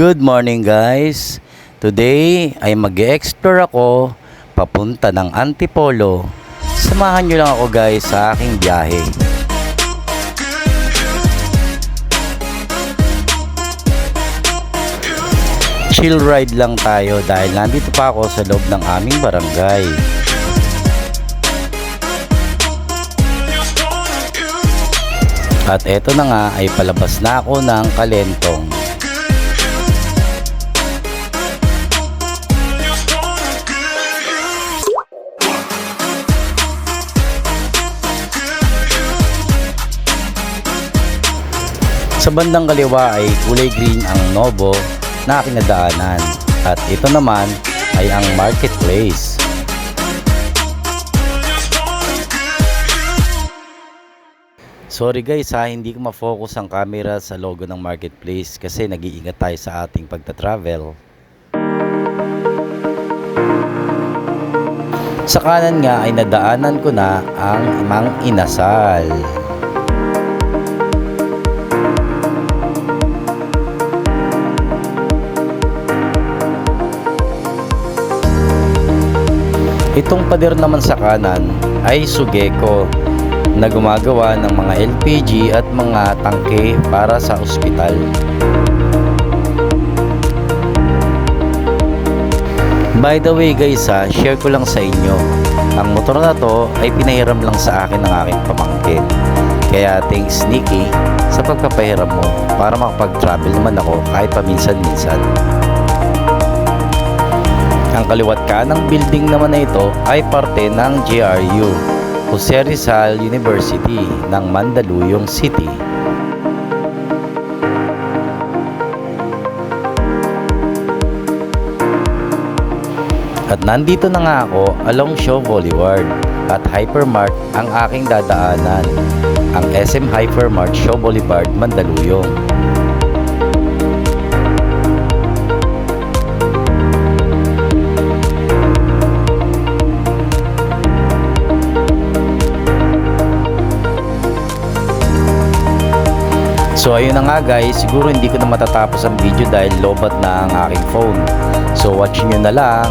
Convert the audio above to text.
Good morning guys! Today ay mag-e-explore ako papunta ng Antipolo. Samahan nyo lang ako guys sa aking biyahe. Chill ride lang tayo dahil nandito pa ako sa loob ng aming barangay. At eto na nga ay palabas na ako ng Kalentong. Sa bandang kaliwa ay kulay green ang Novo na aking nadaanan. At ito naman ay ang marketplace. Sorry guys hindi ko ma-focus ang camera sa logo ng marketplace kasi nag-iingat tayo sa ating pagta-travel. Sa kanan nga ay nadaanan ko na ang Mang Inasal. Itong pader naman sa kanan ay Sugeko na gumagawa ng mga LPG at mga tangke para sa ospital. By the way guys share ko lang sa inyo. Ang motor na to ay pinahiram lang sa akin ng aking pamangkin. Kaya thanks Nikki sa pagpapahiram mo para makapag-travel naman ako kahit paminsan-minsan. Ang kaliwat kanang building naman na ito ay parte ng GRU, Jose Rizal University ng Mandaluyong City. At nandito na nga ako along Shaw Boulevard at Hypermart ang aking dadaanan, ang SM Hypermart Shaw Boulevard, Mandaluyong. So ayun na nga guys, siguro hindi ko na matatapos ang video dahil lobat na ang aking phone. So watch nyo na lang.